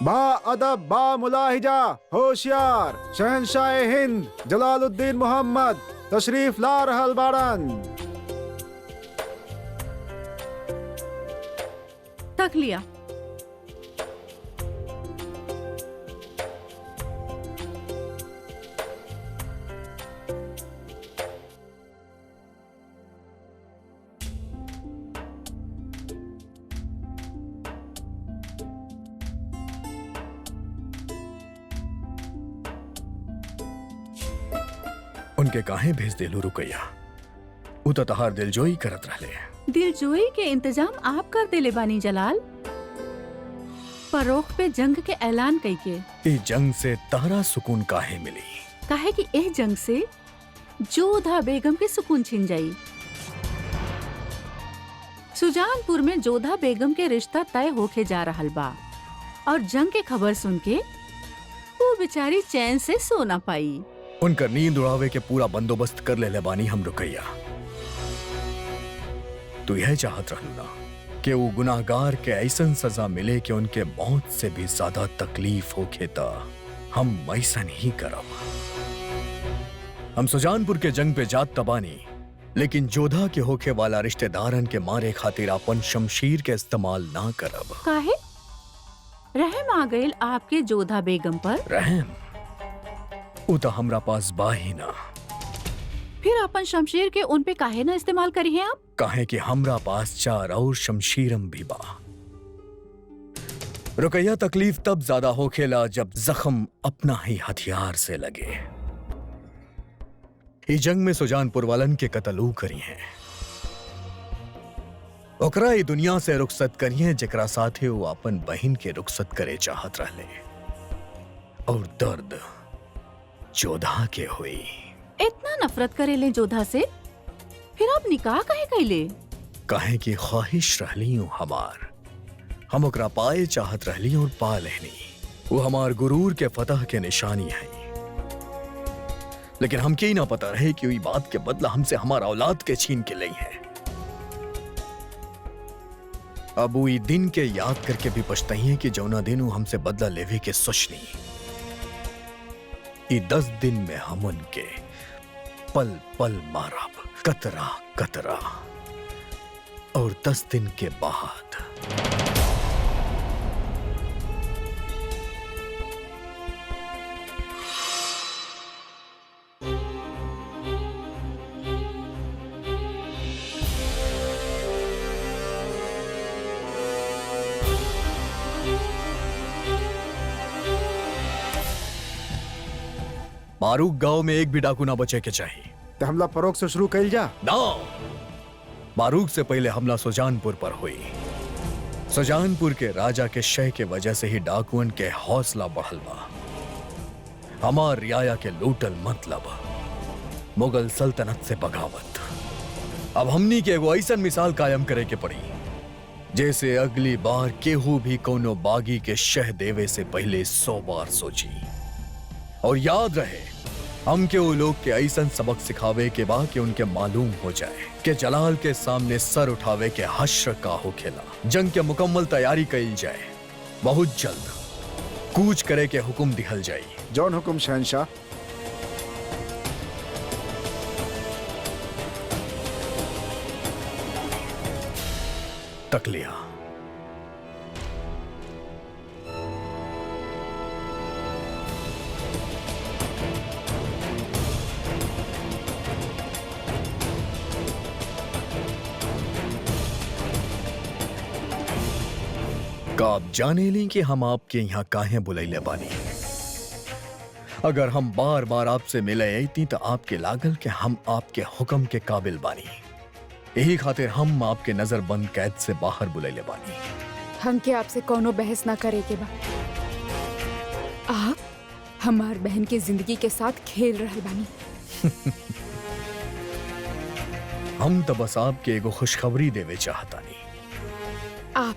बा अदब बा मुलाहिजा होशियार शहनशाह हिंद जलालुद्दीन मोहम्मद तशरीफ ला रहल बाड़न। तक लिया। उनके काहे भेज देलू रुकैया? उ तो तहार दिलजोई करत रहले। दिलजोई के इंतजाम आप कर देले बानी जलाल। फरोख पे जंग के ऐलान कइके। ई जंग से तारा सुकून काहे मिली? काहे कि एह जंग से जोधा बेगम के सुकून छिन जाई। सुजानपुर में जोधा बेगम के रिश्ता तय होके जा रहल बा और जंग के खबर सुन के वो बेचारी चैन से सो ना पाई। उनकर नींद उड़ावे के पूरा बंदोबस्त कर ले बानी हम रुकैया। तू यह चाहत रहलू ना कि वो गुनाहगार के ऐसन सजा मिले कि उनके मौत से भी ज्यादा तकलीफ होखे ता हम ऐसन ही करब। हम सुजानपुर के जंग पे जात तबानी, लेकिन जोधा के होखे वाला रिश्तेदारन के मारे खातिर अपन शमशीर के इस्तेमाल ना करब। काहे? रहम आ गइल आपके जोधा बेगम पर? रहम उ तो हमरा पास बा ही ना। फिर अपन शमशीर के उन पे काहे ना इस्तेमाल करी हैं आप? काहे कि हमरा पास 4 और शमशीरम भी बा। रुकैया, तकलीफ तब ज्यादा होखेला जब जख्म अपना ही हथियार से लगे। ई जंग में सुजानपुर वालन के कत्ल करी हैं। ओकरा ई दुनिया से रुखसत करिए जेकरा साथे वो अपन बहन के रुखसत करे चाहत रहले। और दर्द जोधा के हुई। इतना नफरत करेले जोधा से, फिर आप निकाह काहे कइले? काहे की ख्वाहिश रहली हूँ हमार। हम ओकरा पाए चाहत रहली और पा लेनी। वो हमार गुरूर के फतह के निशानी है। लेकिन हमके ही ना पता रहे कि वही बात के बदला हमसे हमारा औलाद के छीन के लई है। अब वो दिन के याद करके भी पछताई है कि जौना दिन वो हमसे बदला लेवे के सोचनी। 10 दिन में हम उनके पल पल मारब, कतरा कतरा। और 10 दिन के बाद मारूक गांव में एक भी डाकू ना बचे के चाहिए। तो हमला फरोख से शुरू कइल जा। ना, मारूक से पहले हमला सुजानपुर पर हुई। सुजानपुर के राजा के शय के वजह से ही डाकुअन के हौसला बढ़ल बा। हमार रियाया के लूटल मतलब मुगल सल्तनत से बगावत। अब हमनी के एगो ऐसन मिसाल कायम करे के पड़ी जैसे अगली बार केहू भी कोनो बागी के शह देवे से पहले 100 बार सोची। और याद रहे, हमके वो लोग के ऐसन सबक सिखावे के बा कि उनके मालूम हो जाए कि जलाल के सामने सर उठावे के हश्र का होखेला। जंग के मुकम्मल तैयारी कइल जाए। बहुत जल्द कूच करे के हुक्म दिहल जाई। जौन हुक्म शहनशाह। तक लिया। का आप जाने लें कि हम आपके यहाँ काहे बुलैले बानी। अगर हम बार बार आपसे मिले अइती तो आपके लागल कि हम आपके हुक्म के काबिल बानी। यही खातिर हम आपके नजर बंद कैद से बाहर बुलैले बानी। हम के आपसे कोनो बहस ना करे के बा। आप हमार बहन की जिंदगी के साथ खेल रहे बानी। हम तो बस आपके एगो खुशखबरी देवे चाहतानी। आप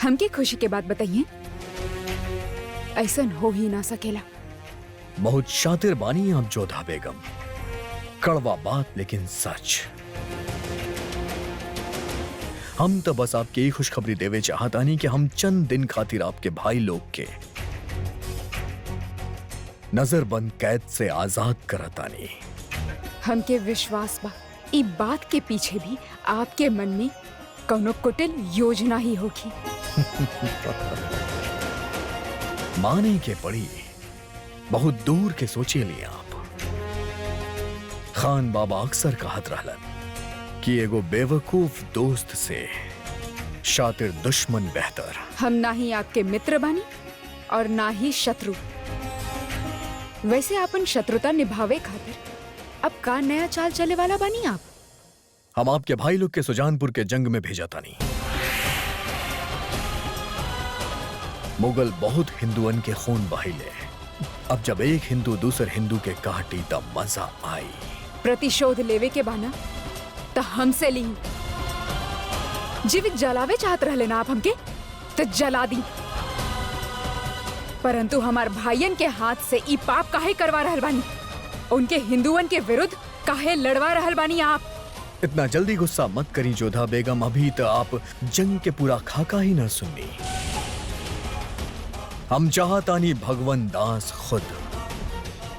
हमके खुशी के बात बताइए। ऐसा हो ही ना सकेला। बहुत शातिर बानी आप जोधा बेगम। कड़वा बात लेकिन सच। हम तो बस आपके ही खुशखबरी देवे चाहतानी कि हम चंद दिन खातिर आपके भाई लोग के नजरबंद कैद से आजाद करतानी। हमके विश्वास बा ई बात के पीछे भी आपके मन में कोनो कुटिल योजना ही होगी। माने के पड़ी बहुत दूर के सोचे लिए आप। खान बाबा अक्सर कहत रहलन कि एगो बेवकूफ दोस्त से शातिर दुश्मन बेहतर। हम ना ही आपके मित्र बानी और ना ही शत्रु। वैसे आपन शत्रुता निभावे खातिर अब का नया चाल चले वाला बानी आप? हम आपके भाई लोग के सुजानपुर के जंग में भेजा तानी। मुगल बहुत हिंदुअन के खून बहिले। अब जब एक हिंदू दूसर हिंदू के काटी तब मजा आई। प्रतिशोध लेवे के बाना तो हमसे ली। जीवित जलावे चाहत रहले ना आप हमके तो जला दी। परंतु हमार भाइयन के हाथ से ई पाप काहे करवा रहल बानी? उनके हिंदुअन के विरुद्ध काहे लड़वा रहल बानी आप? इतना जल्दी गुस्सा मत करी जोधा बेगम। अभी तो आप जंग के पूरा खाका ही ना सुननी। हम चाहतानी भगवन दास खुद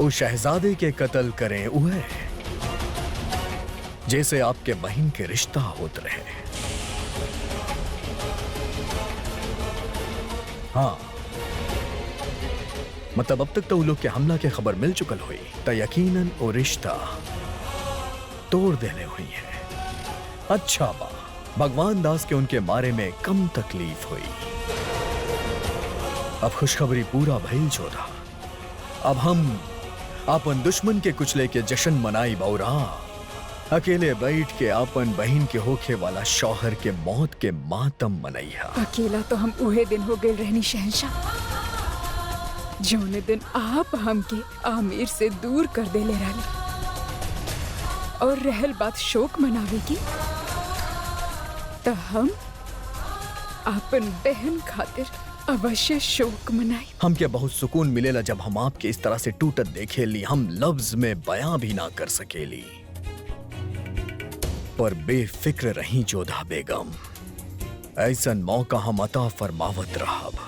उस शहजादे के कत्ल करें उहे जैसे आपके बहन के रिश्ता होत रहे। हाँ, मतलब अब तक तो उन लोग के हमला के खबर मिल चुकल हुई तो यकीनन वो रिश्ता तोड़ देने हुई है। अच्छा बा, भगवान दास के उनके मारे में कम तकलीफ हुई। अब खुशखबरी पूरा भइल जोधा। अब हम अपन दुश्मन के कुचले के जश्न मनाई बौरा। अकेले बैठ के अपन बहन के होखे वाला शौहर के मौत के मातम मनैया। अकेला तो हम उहे दिन हो गए रहनी शहंशाह, जौने दिन आप हमके आमिर से दूर कर देले रहले। और रहल बात शोक मनावे की, तो हम अपन बहन खातिर अवश्य शोक मनाई। हमके बहुत सुकून मिलेला जब हम आपके इस तरह से टूटत देखे ली। हम लफ्ज में बयां भी ना कर सकेली। पर बेफिक्र रही जोधा बेगम, ऐसन मौका हम अता फरमावत रहब।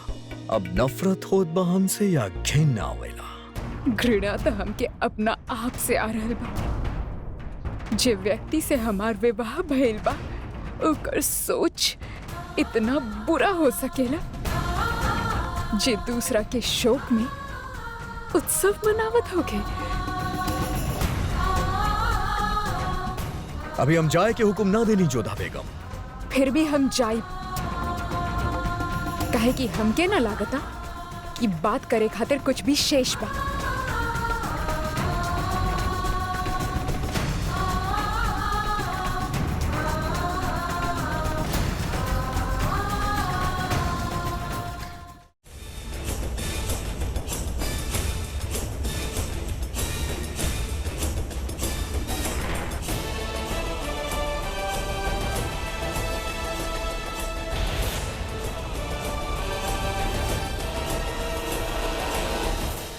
अब नफरत होत बा हमसे या घिन आवेला? घृणा तो हमके अपना आप से आ रहल बा। जे व्यक्ति से हमार विवाह भइल बा ओकर सोच इतना बुरा हो सकेला जे दूसरा के शोक में उत्सव मनावत होगे। अभी हम जाए के हुक्म ना देनी जोधा बेगम। फिर भी हम जाई, काहे कि हमके ना लागता कि बात करे खातिर कुछ भी शेष बा।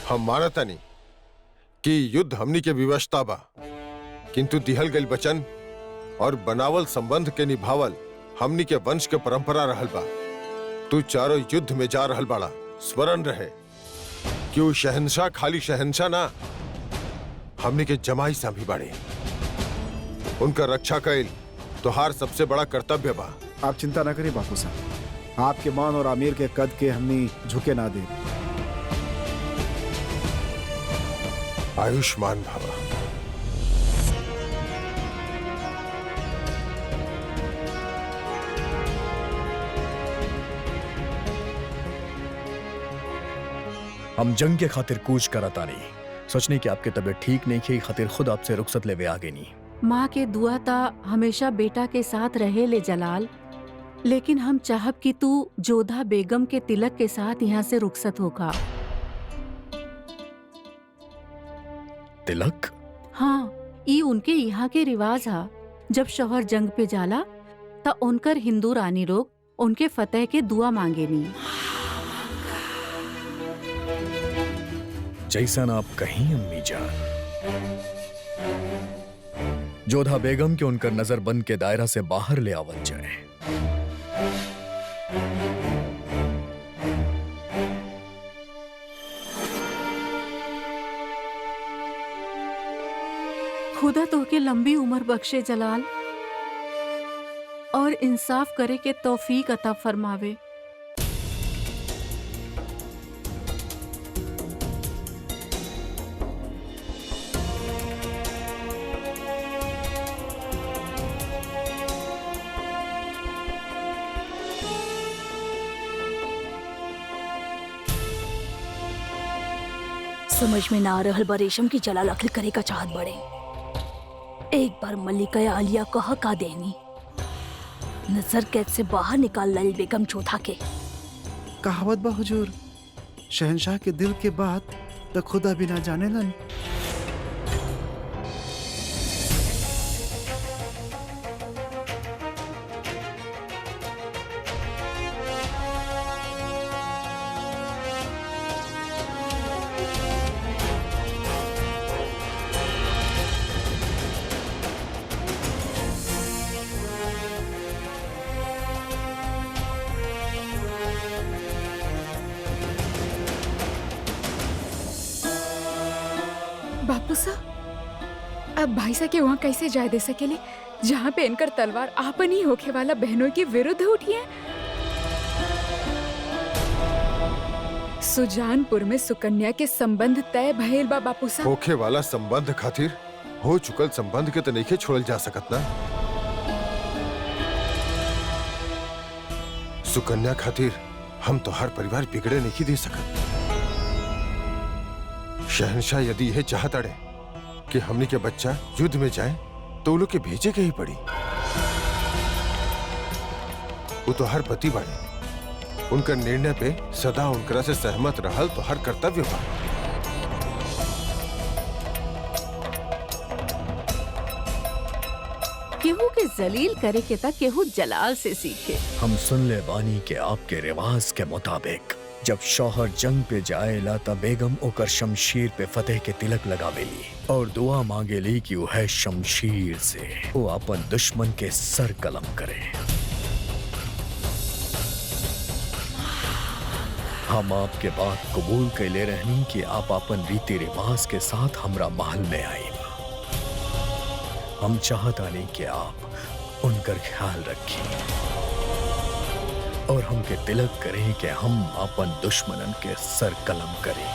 हम मानता नहीं कि युद्ध हमनी के विवशता बा, किंतु दिहल गई वचन और बनावल संबंध के निभावल हमनी के वंश के परंपरा रहल बा। तू चारों युद्ध में जा रहल बाड़ा, स्मरण रहे कि वो शहंशाह खाली शहंशाह ना, हमनी के जमाई सांभी बाड़े। उनका रक्षा कैल तोहार सबसे बड़ा कर्तव्य बा। आप चिंता ना करिए बापू साहब, आपके मान और आमिर के कद के हमनी झुके ना दे। आयुष्मान भवा। हम जंग के खातिर कूच करता नहीं। सोचने की आपके तबीयत ठीक नहीं की खातिर खुद आपसे रुखसत लेवे आगे नहीं। माँ के दुआ ता हमेशा बेटा के साथ रहे ले जलाल, लेकिन हम चाहब कि तू जोधा बेगम के तिलक के साथ यहाँ से रुखसत होगा। तिलक? हाँ, ई उनके यहाँ के रिवाज हा। जब शौहर जंग पे जाला ता उनकर हिंदू रानी लोग उनके फतेह के दुआ मांगे नी। जैसन आप कहीं अम्मी जान। जोधा बेगम के उनकर नजरबंद के दायरा से बाहर ले आवल जाए। खुदा तोहके लंबी उम्र बख्शे जलाल और इंसाफ करे के तौफीक अता फरमावे। समझ में ना आ रहल बा रेशम की जलाल आखिर करे का चाहत बड़े। एक बार मल्लिका आलिया कह का देनी नजर कैद से बाहर निकाल लल बेगम जोधा के। कहावत बा हुजूर, शहनशाह के दिल के बात तो खुदा भी ना जाने लन। बापू साहब, अब भाई साहब के वहाँ कैसे जाए दे सकेले जहाँ पे इनकर तलवार आपन ही होखे वाला बहनों के विरुद्ध उठी है। सुजानपुर में सुकन्या के संबंध तय भइल बा बापू साहब। होखे वाला संबंध खातिर हो चुकल संबंध के तो नहीं छोड़ल जा सकत ना। सुकन्या खातिर हम तो हर परिवार बिगड़े नहीं दे सकत। शहनशाह यदि यह चाहत अड़े कि हमनी के बच्चा युद्ध में जाए तो वो लोग के भेजे के ही पड़ी। वो तो हर पति बाड़े, उनका निर्णय पे सदा उनकरा से सहमत रहल तो हर कर्तव्य बा। केहू के जलील करे के ता केहू जलाल से सीखे। हम सुन ले बानी के आपके रिवाज के मुताबिक जब शौहर जंग पे जाएला तब बेगम ओकर शमशीर पे फतेह के तिलक लगावेली और दुआ मांगेली कि वह शमशीर से वो अपन दुश्मन के सर कलम करे। हम आपके बात कबूल कैले रहनी कि आप अपन रीति रिवाज के साथ हमरा महल में आई। हम चाहता नहीं कि आप उनकर ख्याल रखिए और हमके तिलक करें कि हम अपन दुश्मनन के सर कलम करें।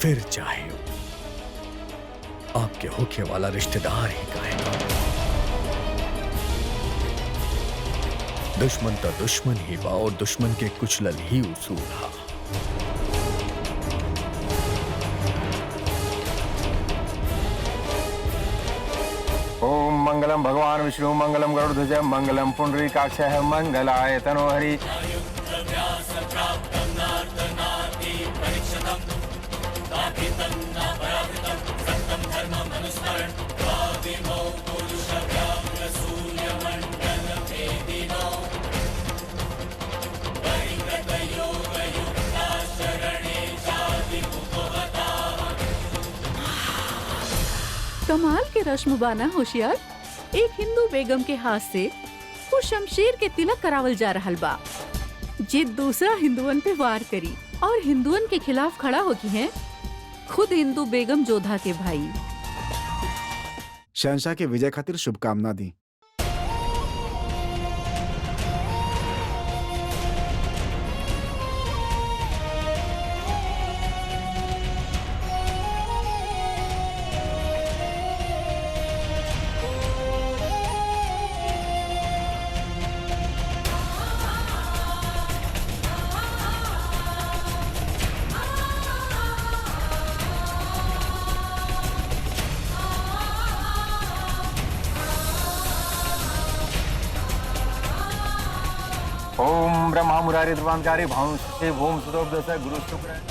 फिर चाहे आपके होके वाला रिश्तेदार ही काहे। दुश्मन तो दुश्मन ही बा और दुश्मन के कुचलल ही उसूल हा। ओम मंगलम भगवान विष्णु मंगलम गरुड़ध्वज मंगलम पुंडरीकाक्षः मंगलाय तनोहरि। कमाल के रस्म बाना होशियार। एक हिंदू बेगम के हाथ से वो शमशीर के तिलक करावल जा रहल बा जे दूसरा हिंदुअन पे वार करी और हिंदुअन के खिलाफ खड़ा होगी है खुद हिंदू बेगम जोधा के भाई। शहनशाह के विजय खातिर शुभकामना दी। ओम ब्रह्मा मुरारी ध्रुवांचारी भानु से भूम सुदोपदश गुरु शुक्र।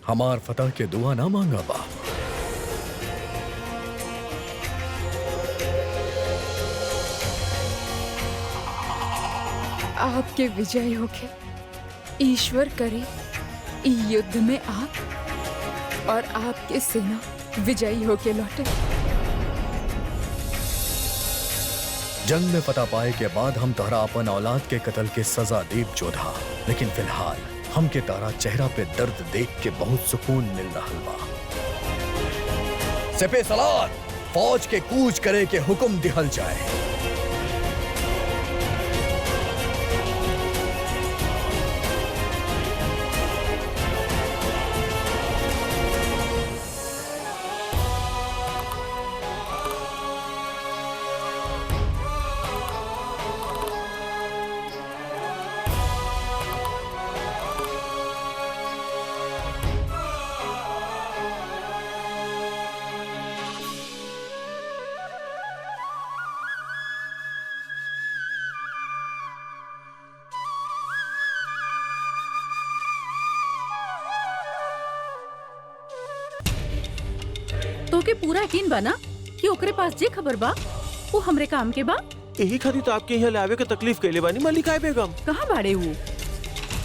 हमार फतह के दुआ ना मांगा बाप। आपके विजय होके ईश्वर करे ई युद्ध में आप और आपके सेना विजयी होके लौटे। जंग में फतह पाए के बाद हम तोहरा अपन औलाद के कत्ल के सजा देव जोधा, लेकिन फिलहाल हमके तारा चेहरा पे दर्द देख के बहुत सुकून मिल रहा बा। सिपे सलार, फौज के कूच करे के हुक्म दिहल जाए। तोके पूरा यकीन बा ना कि ओकरे पास जे खबर बा वो हमरे काम के बा? यही खातिर तो आपके यहाँ लावे के तकलीफ कैले बानी मल्लिका बेगम। कहाँ बाड़े वो?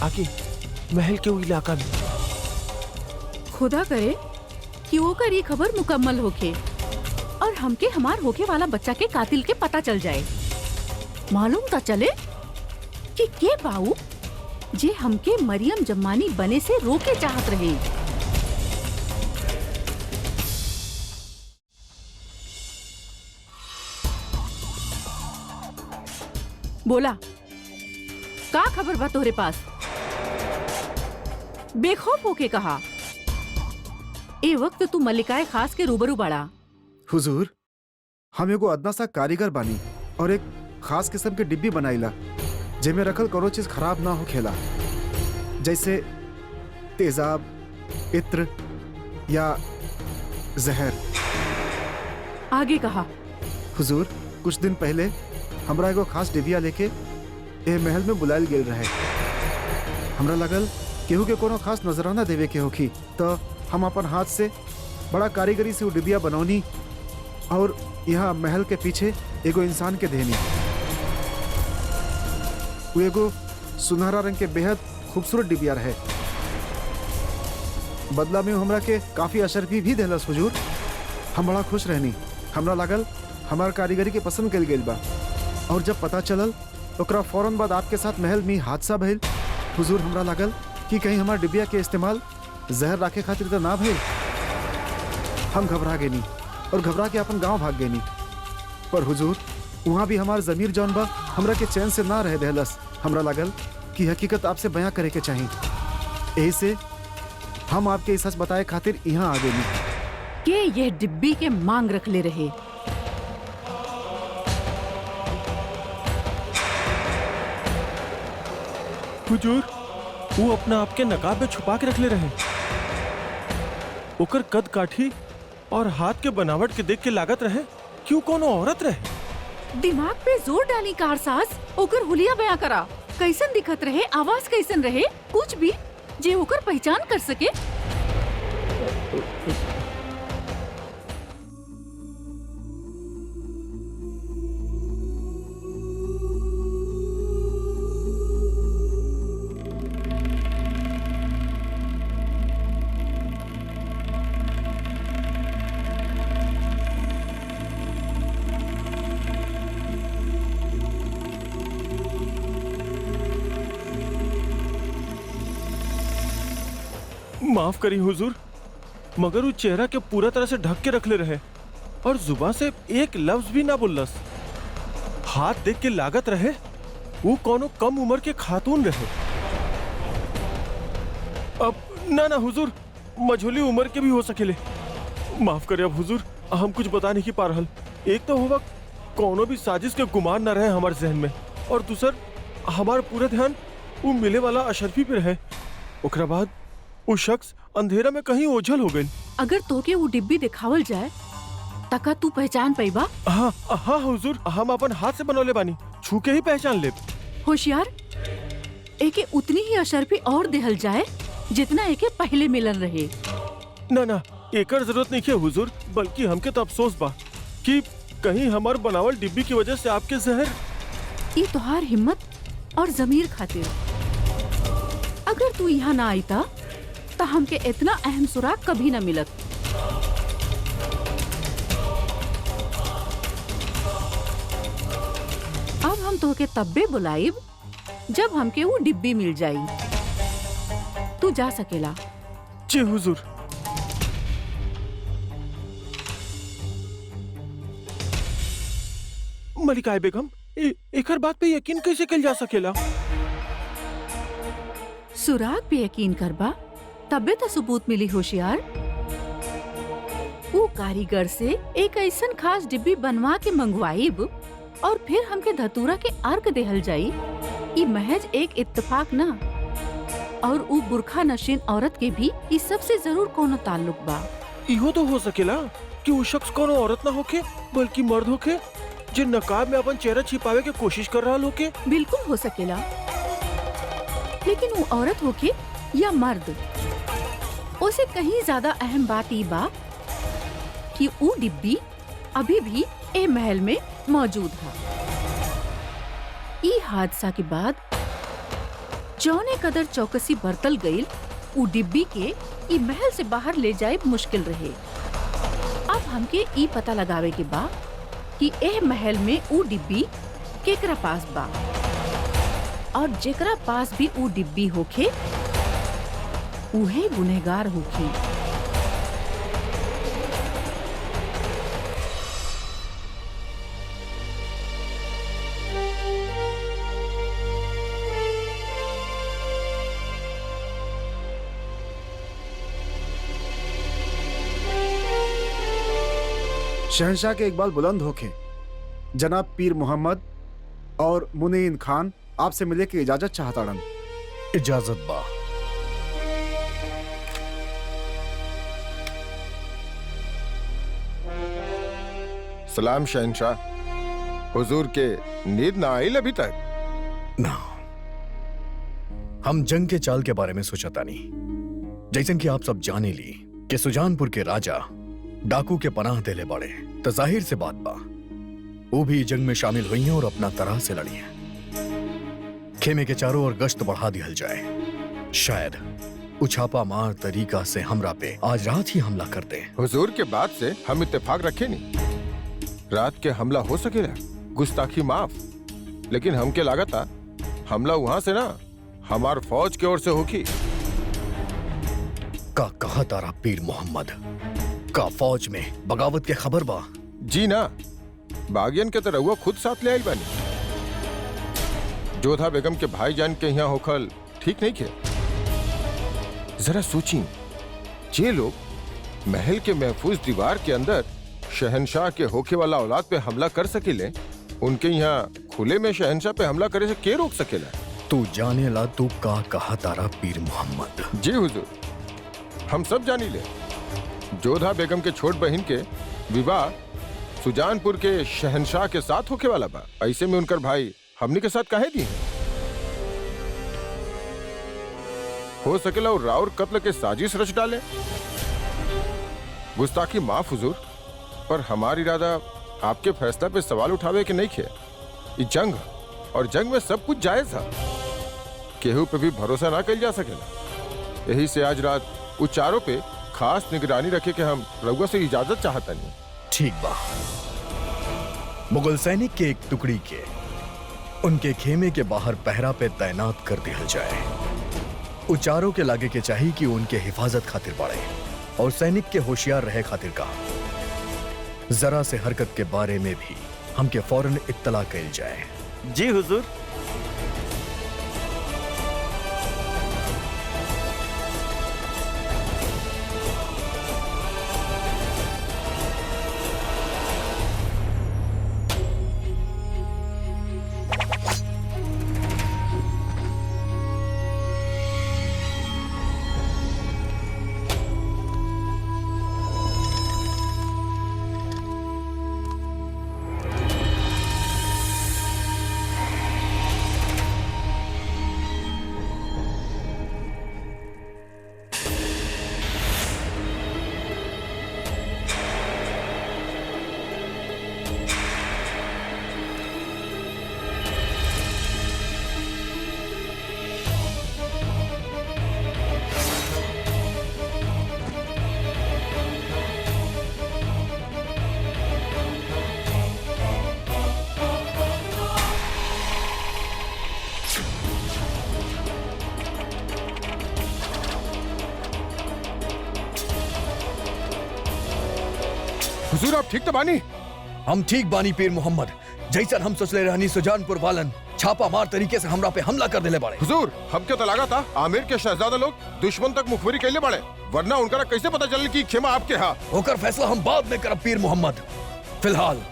आके महल के वो इलाका में। खुदा करे कि ओकर ये खबर मुकम्मल होके और हमके हमार होके वाला बच्चा के कातिल के पता चल जाए। मालूम तो चले कि के बाऊ जे हमके मरियम जम्मानी बने से रोके चाहत रहे। बोला, का खबर बा तोहरे पास? बेखौफ होके कहा। ए वक्त तू मल्लिकाए खास के रूबरू बाड़ा। हुजूर, हम एगो अदना सा कारीगर बानी और एक खास किस्म के डिब्बी बनाईला जेमे रखल करो चीज खराब ना हो खेला, जैसे तेजाब, इत्र या जहर। आगे कहा। हुजूर, कुछ दिन पहले हमरा एगो खास डिबिया लेके ए महल में बुलायल गेल रहे। हमरा लगल केहू के कोनो खास नजराना देवे के होखी, तो हम अपन हाथ से बड़ा कारीगरी से वो डिबिया बनौनी और यहाँ महल के पीछे एगो इंसान के देनी। वो एगो सुनहरा रंग के बेहद खूबसूरत डिबिया रहे। बदला में हमरा के काफी अशरफी भी देलस हुजूर। हम बड़ा खुश रहनी। हमरा लागल हमार कारीगरी के पसंद कल गेल बा, और जब पता चलल ओकरा फौरन बाद आपके साथ महल में हादसा भइल। हुजूर, हमरा लागल कि कहीं हमार डिबिया के इस्तेमाल जहर राखे खातिर तो ना भइल। हम घबरा गेनी और घबरा के अपन गांव भाग गेनी। पर हुजूर, वहाँ भी हमार जमीर जौन बा हमरा के चैन से ना रह देहलस। हमरा लागल कि हकीकत आपसे बयां करे के चाहिए। यही से हम आपके सच बताए खातिर यहाँ आ गेनी के यह डिब्बी के मांग रख ले रहे। हुजूर, वो अपना आपके नकाब में छुपा के रख ले रहे। ओकर कद काठी और हाथ के बनावट के देख के लागत रहे क्यों कोनो औरत रहे। दिमाग पे जोर डाली कारसाज। ओकर हुलिया बयां करा। कैसन दिखत रहे, आवाज कैसन रहे, कुछ भी जे ओकर पहचान कर सके। माफ करी हुजूर, मगर वो चेहरा के पूरा तरह से ढक के रख ले रहे और जुबान से एक लफ्ज भी ना बोलस। हाथ देख के लागत रहे वो कोनो कम उम्र के खातून रहे। अब ना ना हुजूर, मझोली उम्र के भी हो सकेले। माफ करे अब हुजूर, हम कुछ बता नहीं पा रहल। एक तो हुआ कोनो भी साजिश के गुमान न रहे हमारे जहन में, और दूसर हमार पूरा ध्यान वो मिले वाला अशरफी पे रहे। ओकरा बाद वो शख्स अंधेरा में कहीं ओझल हो गई। अगर तोके वो डिब्बी दिखावल जाए तका तू पहचान पाइबा? हाँ हाँ हुजूर, हम अपन हाथ से बनौले बानी, छू के ही पहचान ले। होशियार, एके उतनी ही अशरफी और देहल जाए जितना एके पहले मिलन रहे। ना ना एकर जरूरत नहीं है हुजूर, बल्कि हमके तो अफसोस बा कि कहीं हमार बनावल डिब्बी की वजह से आपके जहर। ई तोहार हिम्मत और जमीर खातिर। अगर तू यहाँ ना आईता तो हमके इतना अहम सुराग कभी ना मिलत। अब हम तोहके तब्बे बुलाइब जब हमके वो डिब्बी मिल जाई। तू जा सकेला। जी हुजूर। मलिका बेगम, एकर बात पे यकीन कैसे कल जा सकेला? सुराग पे यकीन करबा तबे तो सबूत मिली होशियार। वो कारीगर से एक ऐसन खास डिब्बी बनवा के मंगवाइब और फिर हमके धतूरा के अर्क देहल जाई। ई महज एक इत्तेफाक ना, और वो बुरखा नशीन औरत के भी इस सब से जरूर कोनो ताल्लुक बा। इहो तो हो सकेला कि वो शख्स कोनो औरत ना होके बल्कि मर्द होके, जो नकाब में अपन चेहरा छिपावे के कोशिश कर रहा होके। बिल्कुल हो सकेला, लेकिन वो औरत होके या मर्द, उसे कहीं ज्यादा अहम बात ई बा कि वो डिब्बी अभी भी ए महल में मौजूद है। ई हादसा के बाद जौने कदर चौकसी बरतल गईल, उ डिब्बी के ई महल से बाहर ले जाए मुश्किल रहे। अब हमके ई पता लगावे के बा कि एह महल में उ डिब्बी केकरा पास बा, और जेकरा पास भी उ डिब्बी होखे उहे गुनहगार होखी। शहंशाह के इकबाल बुलंद होके जनाब पीर मोहम्मद और मुनीन खान आपसे मिले की इजाजत चाहताड़न। इजाजत बा। सलाम शहंशाह। हुजूर के नींद ना आइल अभी तक? ना, हम जंग के चाल के बारे में सोचा तानी। जैसन कि आप सब जाने ली कि सुजानपुर के राजा डाकू के पनाह देले बड़े, तो जाहिर से बात बा वो भी जंग में शामिल हुई हैं और अपना तरह से लड़ी हैं। खेमे के चारों ओर गश्त बढ़ा दिहल जाए। शायद उछापा मार तरीका से हमरा पे आज रात ही हमला कर दे। हुजूर के बाद से हम इत्तेफाक रखे नहीं। रात के हमला हो सकेला, गुस्ताखी माफ, लेकिन हमके लागत था हमला वहां से ना हमार फौज की ओर से होगी। का कहा तारा पीर मोहम्मद का फौज में बगावत के खबर बा? जी ना, बागियन के तो रहुआ खुद साथ ले आई बानी। जोधा बेगम के भाईजान के यहाँ होखल ठीक नहीं खे। जरा सोची, जे लोग महल के महफूज दीवार के अंदर शहंशाह के होखे वाला औलाद पे हमला कर सकेले, उनके यहाँ खुले में शहंशाह पे हमला करे से के रोक सकेला? तू जाने ला तू का कहा तारा पीर मोहम्मद? जी हुजूर, हम सब जानी ले। जोधा बेगम के छोट बहन के विवाह सुजानपुर के शहंशाह के साथ होके वाला बा। ऐसे में उनकर भाई हमनी के साथ काहे दी? हो सकेला और राउर कत्ल के साजिश रच डाले। गुस्ताखी माफ हुजूर, पर हमारी इरादा आपके फैसला पे सवाल उठावे के नहीं खे। ये जंग, और जंग में सब कुछ जायज है। केहू पे भी भरोसा ना कल जा सकेला। यही से आज रात उन चारों पे खास निगरानी रखे के हम रउआ से इजाजत चाहता नहीं। ठीक बा। मुगल सैनिक के एक टुकड़ी के उनके खेमे के बाहर पहरा पे तैनात कर दिया जाए। उचारों के लागे के चाहिए कि उनके हिफाजत खातिर बढ़े और सैनिक के होशियार रहे खातिर कहा। जरा से हरकत के बारे में भी हमके फौरन इत्तला कैल जाए। जी हुजूर। हुजूर आप ठीक तो बानी? हम ठीक बानी पीर मोहम्मद। जैसन हम सोचले रहनी सुजानपुर वालन छापा मार तरीके से हमरा पे हमला कर देले बाड़े। हुजूर हमके तो लगा था आमिर के शहजादा लोग दुश्मन तक मुखबरी कैले बड़े, वरना उनका कैसे पता चल कि खेमा आपके यहाँ? होकर फैसला हम बाद में करब पीर मोहम्मद। फिलहाल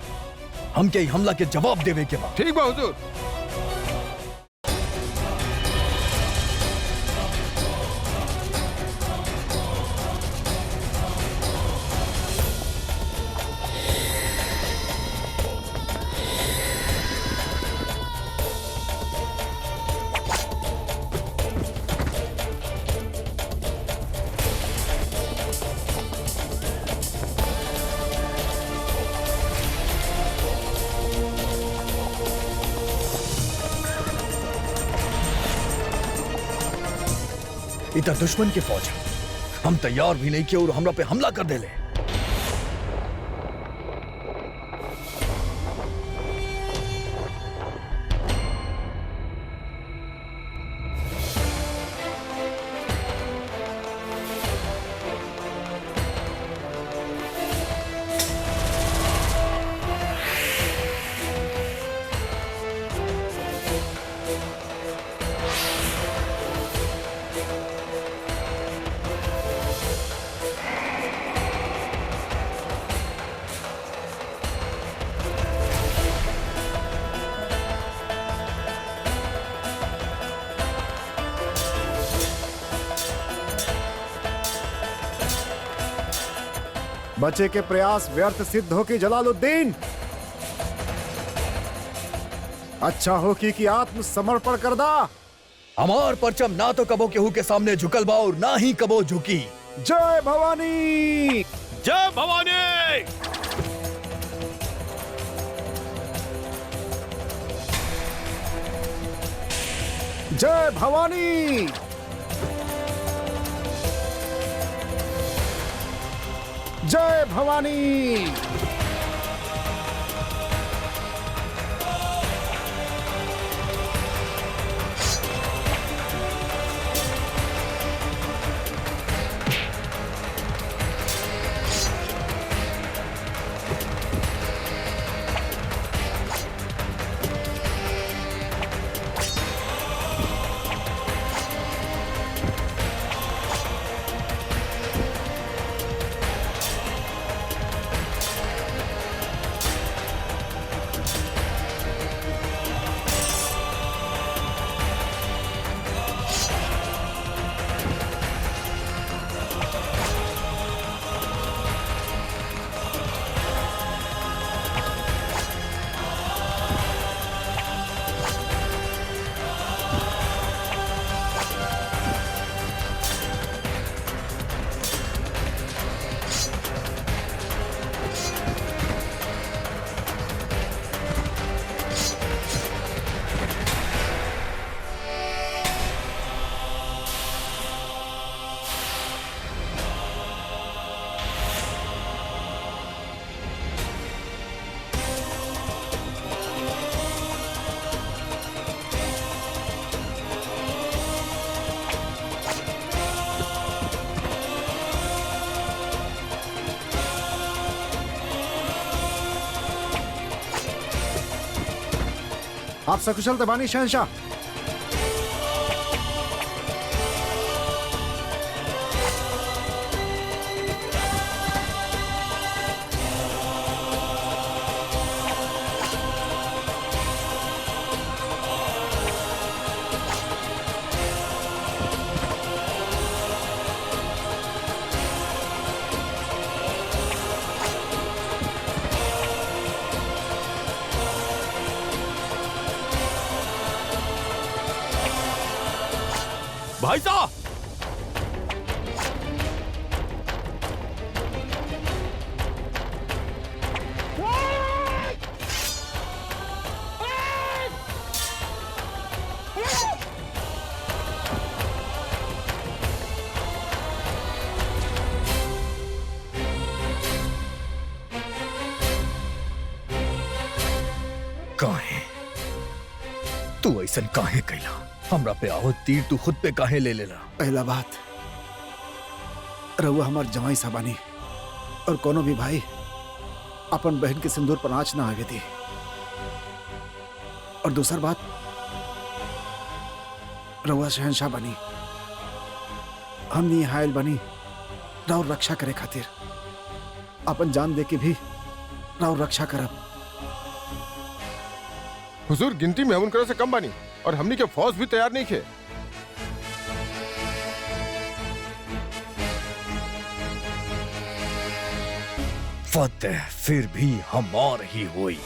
हमके ई हमला के जवाब देवे के बा। ठीक बा हुजूर। इतना दुश्मन की फौज है, हम तैयार भी नहीं किए और हमरा पे हमला कर देले। बचे के प्रयास व्यर्थ सिद्ध हो कि जलालुद्दीन अच्छा हो कि आत्मसमर्पण कर दा। हमार परचम ना तो कबो केहू के सामने झुकल बा और ना ही कबो झुकी। जय भवानी। जय भवानी। जय भवानी। जय भवानी। आप सकुशल तबानी शहंशाह। भाई साहब, काहे तू ऐसन काहे कैला? हमरा पे आवत तीर तू खुद पे काहे ले लेला? पहला बात, रहुआ हमार जवाई साबानी और कोनो भी भाई अपन बहन के सिंदूर पर आँच ना आवे दी। और दूसर बात, रउआ शहंशाह बनी, हमनी हायल बनी राउर रक्षा करे खातिर, अपन जान दे के भी राउर रक्षा करब। हुजूर गिनती में हम उनकरा से कम बानी और हमनी के फौज भी तैयार नहीं थे। फतेह फिर भी हमार ही हुई।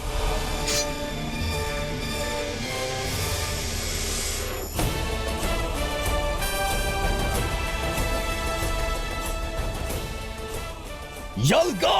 यल्गा!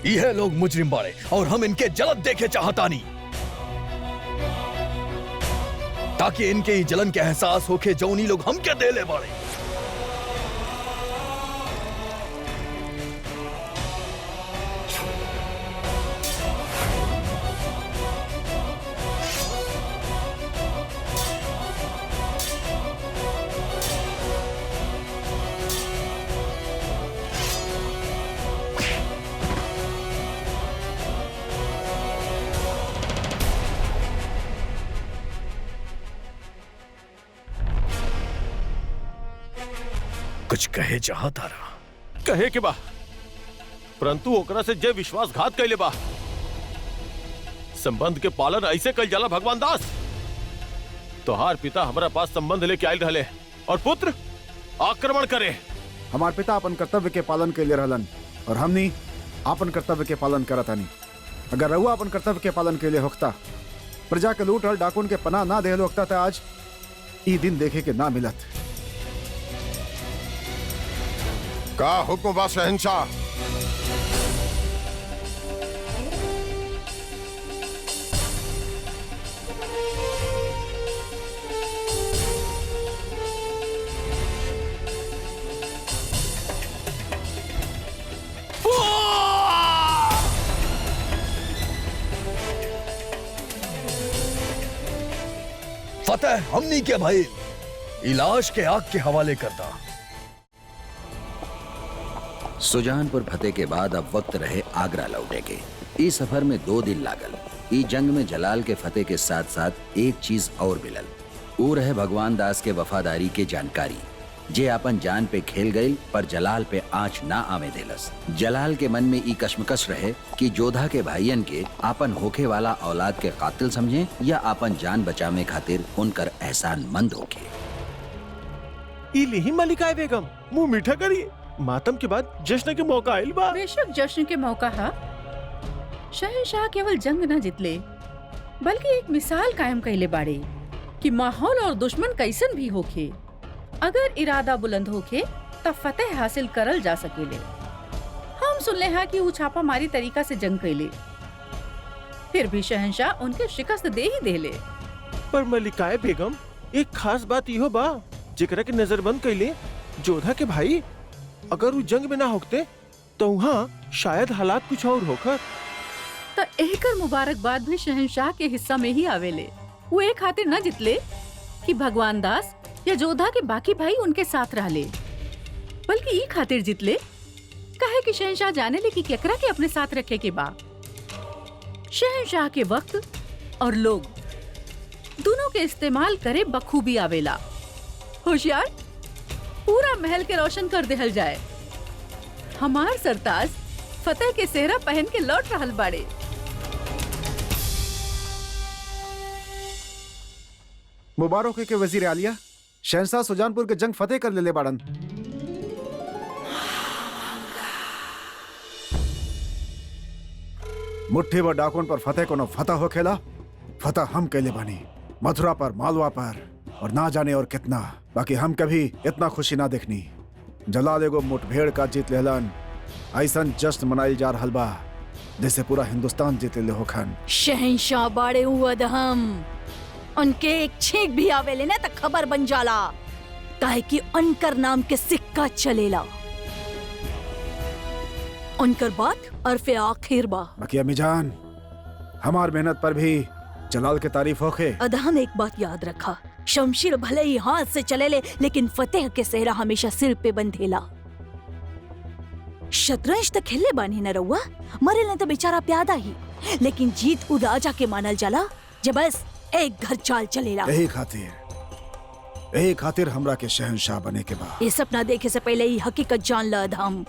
यह लोग मुजरिम बाड़े और हम इनके जलन देखे चाहता नहीं, ताकि इनके ही जलन के एहसास होके जो उन्हीं लोग हमके देले बाड़े। कुछ कहे चाहता रहा कहे के बा, परंतु ओकरा से जय विश्वासघात कैले बा। संबंध के पालन ऐसे कल जाला भगवान दास। तोहार पिता हमारा पास संबंध लेके आयल रहले और पुत्र आक्रमण करे। हमार पिता अपन कर्तव्य के पालन के लिए रहलन और हमनी अपन कर्तव्य के पालन करत हनी। अगर रहुआ अपन कर्तव्य के पालन के लिए होता, प्रजा के लूट और डाकुन के पनाह ना देहल होता, तो आज ई दिन देखे के ना मिलत। का हुक्म बा शहंशाह? फतेह हमनी के भाई इलाज के आग के हवाले करता। सुजानपुर फतेह के बाद अब वक्त रहे आगरा लौटे के। इस सफर में 2 दिन लागल। इस जंग में जलाल के फतेह के साथ साथ एक चीज और मिलल, वो रहे भगवान दास के वफादारी के जानकारी, जे अपन जान पे खेल गई पर जलाल पे आँच ना आवे देलस। जलाल के मन में ई कश्मकश रहे कि जोधा के भाईयन के आपन होखे वाला औलाद के कातिल समझे या अपन जान बचावे खातिर उनकर एहसान मंद होके। इलिही मलिकाए बेगम, मुंह मीठा करी। मातम के बाद जश्न के मौका आइल बा। बेशक जश्न के मौका हा। शहंशाह केवल जंग न जितले, बल्कि एक मिसाल कायम कैले बाड़े कि माहौल और दुश्मन कैसन भी होखे, अगर इरादा बुलंद होखे तब फतेह हासिल करल जा सकेले। हम सुनले हा कि वो छापामारी तरीका से जंग कैले, फिर भी शहंशाह उनके शिकस्त दे ही देले। पर मलिकाए बेगम एक खास बात इहो बा जेकरा के नजरबंद कैले जोधा के भाई अगर वो जंग में ना होते तो वहाँ शायद हालात कुछ और होकर। त एकर मुबारकबाद भी शहंशाह के हिस्सा में ही आवेले। वो एक खातिर न जितले कि भगवान दास या जोधा के बाकी भाई उनके साथ रहले, बल्कि ई खातिर जितले कहे कि शहंशाह जाने ले कि केकरा के अपने साथ रखे के बा। शहंशाह के वक्त और लोग दोनों के इस्तेमाल करे बखूबी आवेला। होशियार, पूरा महल के रोशन कर देहल जाए। हमार सरताज फतेह के सेहरा पहन के लौट रहल बाड़े। मुबारक हो के वजीर आलिया, शहंशाह सुजानपुर के जंग फतेह कर लेले बाड़न। मुट्ठी व डाकुन पर फतेह कोनो फतह हो खेला, फतह हम कैले बानी, मथुरा पर, मालवा पर, और ना जाने और कितना। बाकी हम कभी इतना खुशी ना देखनी। जलाल एगो मुठभेड़ का जीत लेहलन, ऐसन जश्न मनाइल जा रहल बा जैसे पूरा हिंदुस्तान जीत ले होखन। शहंशाह बाड़े अदहम, उनके एक छींक भी आवेले ना त खबर बन जाला, काहे कि उनकर नाम के सिक्का चलेला। उनकर बात अरफे आखिर बा। बाकी अम्मी जान, हमार मेहनत पर भी जलाल के तारीफ होखे। अदहम एक बात याद रखा, शमशीर भले ही हाथ से चलेले लेकिन फतेह के सेहरा हमेशा सिर पे बंधेला। शतरंज तो खेले बानी न रउआ, मरेला तो बेचारा प्यादा ही, लेकिन जीत उ राजा के मानल जाला जे बस एक घर चाल चलेला। यही खातिर हमरा के शहंशाह बने के बा। ये सपना देखे से पहले ही हकीकत जान ला अदहम।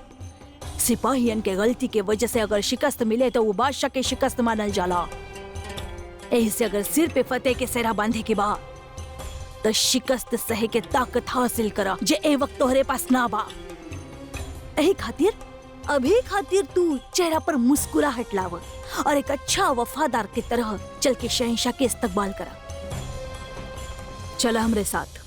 सिपाहियन के गलती के वजह से अगर शिकस्त मिले तो वो बादशाह के शिकस्त मानल जाला। यही से अगर सिर पे फतेह के सेहरा बांधे के बा तो शिकस्त सहे के ताकत हासिल करा जे ए वक्त तोहरे पास ना बा। यही खातिर तू चेहरा पर मुस्कुराहट लाव और एक अच्छा वफादार की तरह चल के शहंशाह के इस्तकबाल करा। चला हमरे साथ।